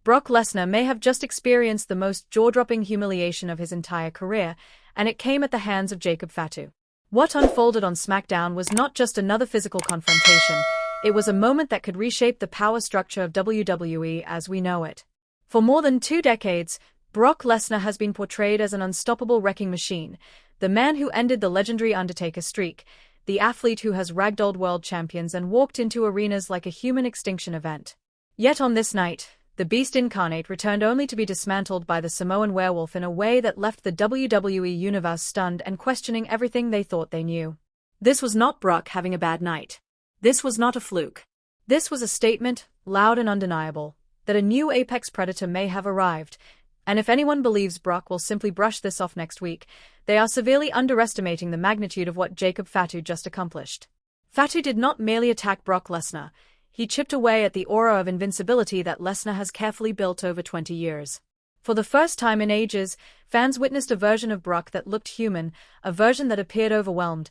Brock Lesnar may have just experienced the most jaw-dropping humiliation of his entire career, and it came at the hands of Jacob Fatu. What unfolded on SmackDown was not just another physical confrontation, it was a moment that could reshape the power structure of WWE as we know it. For more than 2 decades, Brock Lesnar has been portrayed as an unstoppable wrecking machine, the man who ended the legendary Undertaker streak, the athlete who has ragdolled world champions and walked into arenas like a human extinction event. Yet on this night, the Beast Incarnate returned only to be dismantled by the Samoan Werewolf in a way that left the WWE Universe stunned and questioning everything they thought they knew. This was not Brock having a bad night. This was not a fluke. This was a statement, loud and undeniable, that a new apex predator may have arrived, and if anyone believes Brock will simply brush this off next week, they are severely underestimating the magnitude of what Jacob Fatu just accomplished. Fatu did not merely attack Brock Lesnar, he chipped away at the aura of invincibility that Lesnar has carefully built over 20 years. For the first time in ages, fans witnessed a version of Brock that looked human, a version that appeared overwhelmed,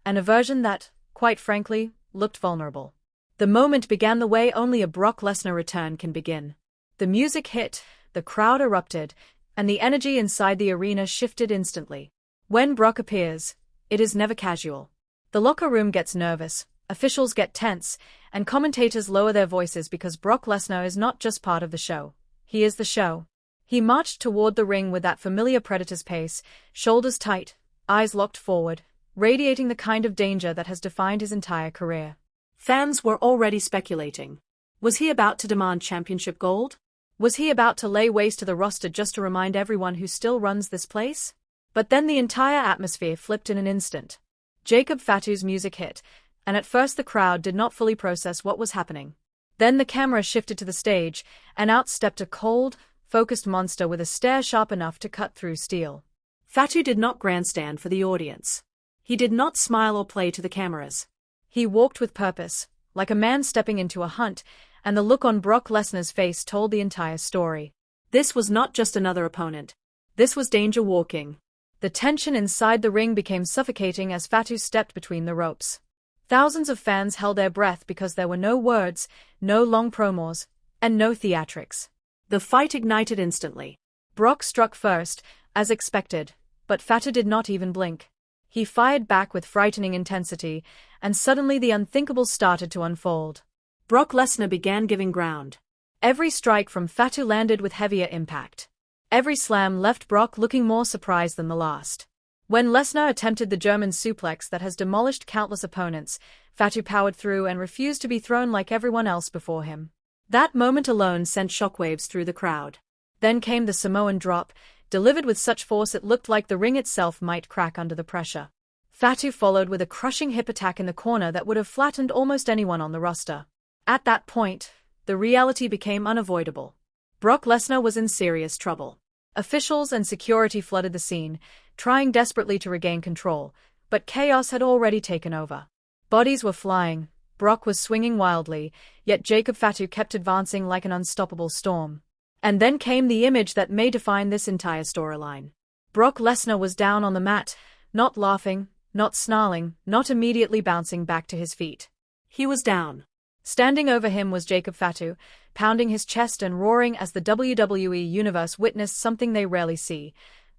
and a version that, quite frankly, looked vulnerable. The moment began the way only a Brock Lesnar return can begin. The music hit, the crowd erupted, and the energy inside the arena shifted instantly. When Brock appears, it is never casual. The locker room gets nervous, officials get tense, and commentators lower their voices because Brock Lesnar is not just part of the show. He is the show. He marched toward the ring with that familiar predator's pace, shoulders tight, eyes locked forward, radiating the kind of danger that has defined his entire career. Fans were already speculating. Was he about to demand championship gold? Was he about to lay waste to the roster just to remind everyone who still runs this place? But then the entire atmosphere flipped in an instant. Jacob Fatu's music hit, and at first the crowd did not fully process what was happening. Then the camera shifted to the stage, and out stepped a cold, focused monster with a stare sharp enough to cut through steel. Fatu did not grandstand for the audience. He did not smile or play to the cameras. He walked with purpose, like a man stepping into a hunt, and the look on Brock Lesnar's face told the entire story. This was not just another opponent. This was danger walking. The tension inside the ring became suffocating as Fatu stepped between the ropes. Thousands of fans held their breath because there were no words, no long promos, and no theatrics. The fight ignited instantly. Brock struck first, as expected, but Fatu did not even blink. He fired back with frightening intensity, and suddenly the unthinkable started to unfold. Brock Lesnar began giving ground. Every strike from Fatu landed with heavier impact. Every slam left Brock looking more surprised than the last. When Lesnar attempted the German suplex that has demolished countless opponents, Fatu powered through and refused to be thrown like everyone else before him. That moment alone sent shockwaves through the crowd. Then came the Samoan drop, delivered with such force it looked like the ring itself might crack under the pressure. Fatu followed with a crushing hip attack in the corner that would have flattened almost anyone on the roster. At that point, the reality became unavoidable. Brock Lesnar was in serious trouble. Officials and security flooded the scene, trying desperately to regain control, but chaos had already taken over. Bodies were flying, Brock was swinging wildly, yet Jacob Fatu kept advancing like an unstoppable storm. And then came the image that may define this entire storyline. Brock Lesnar was down on the mat, not laughing, not snarling, not immediately bouncing back to his feet. He was down. Standing over him was Jacob Fatu, pounding his chest and roaring as the WWE Universe witnessed something they rarely see,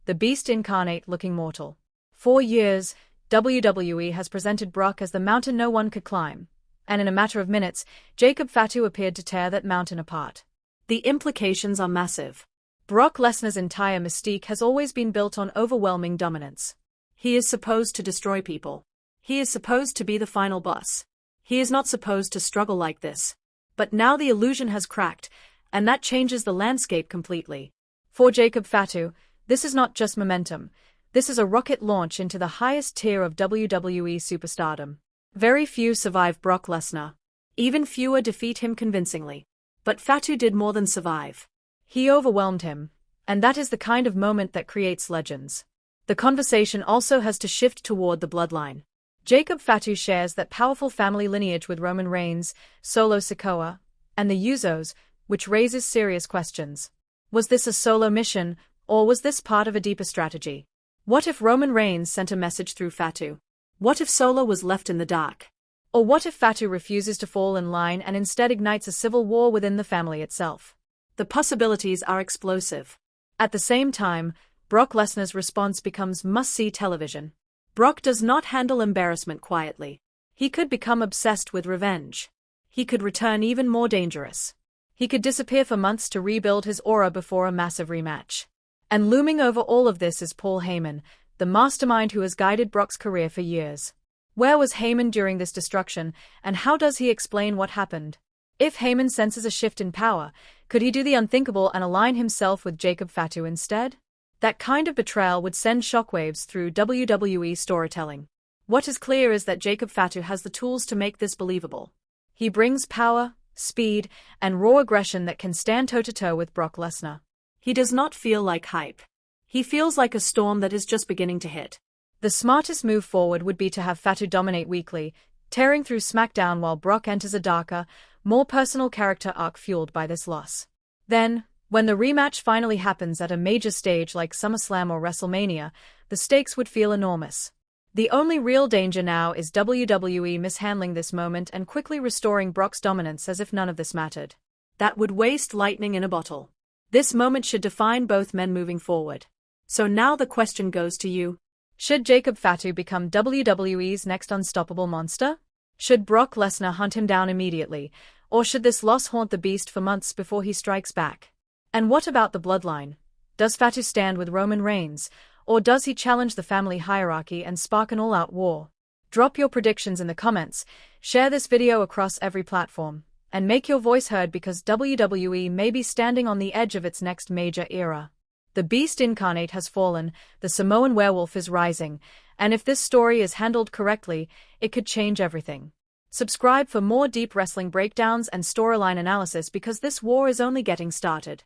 the Beast Incarnate looking mortal. For years, WWE has presented Brock as the mountain no one could climb, and in a matter of minutes, Jacob Fatu appeared to tear that mountain apart. The implications are massive. Brock Lesnar's entire mystique has always been built on overwhelming dominance. He is supposed to destroy people. He is supposed to be the final boss. He is not supposed to struggle like this. But now the illusion has cracked, and that changes the landscape completely. For Jacob Fatu, this is not just momentum. This is a rocket launch into the highest tier of WWE superstardom. Very few survive Brock Lesnar. Even fewer defeat him convincingly. But Fatu did more than survive. He overwhelmed him, and that is the kind of moment that creates legends. The conversation also has to shift toward the bloodline. Jacob Fatu shares that powerful family lineage with Roman Reigns, Solo Sikoa, and the Usos, which raises serious questions. Was this a solo mission, or was this part of a deeper strategy? What if Roman Reigns sent a message through Fatu? What if Solo was left in the dark? Or what if Fatu refuses to fall in line and instead ignites a civil war within the family itself? The possibilities are explosive. At the same time, Brock Lesnar's response becomes must-see television. Brock does not handle embarrassment quietly. He could become obsessed with revenge. He could return even more dangerous. He could disappear for months to rebuild his aura before a massive rematch. And looming over all of this is Paul Heyman, the mastermind who has guided Brock's career for years. Where was Heyman during this destruction, and how does he explain what happened? If Heyman senses a shift in power, could he do the unthinkable and align himself with Jacob Fatu instead? That kind of betrayal would send shockwaves through WWE storytelling. What is clear is that Jacob Fatu has the tools to make this believable. He brings power, speed, and raw aggression that can stand toe-to-toe with Brock Lesnar. He does not feel like hype. He feels like a storm that is just beginning to hit. The smartest move forward would be to have Fatu dominate weekly, tearing through SmackDown while Brock enters a darker, more personal character arc fueled by this loss. Then, when the rematch finally happens at a major stage like SummerSlam or WrestleMania, the stakes would feel enormous. The only real danger now is WWE mishandling this moment and quickly restoring Brock's dominance as if none of this mattered. That would waste lightning in a bottle. This moment should define both men moving forward. So now the question goes to you. Should Jacob Fatu become WWE's next unstoppable monster? Should Brock Lesnar hunt him down immediately, or should this loss haunt the beast for months before he strikes back? And what about the bloodline? Does Fatu stand with Roman Reigns, or does he challenge the family hierarchy and spark an all-out war? Drop your predictions in the comments, share this video across every platform, and make your voice heard because WWE may be standing on the edge of its next major era. The beast incarnate has fallen, the Samoan werewolf is rising, and if this story is handled correctly, it could change everything. Subscribe for more deep wrestling breakdowns and storyline analysis because this war is only getting started.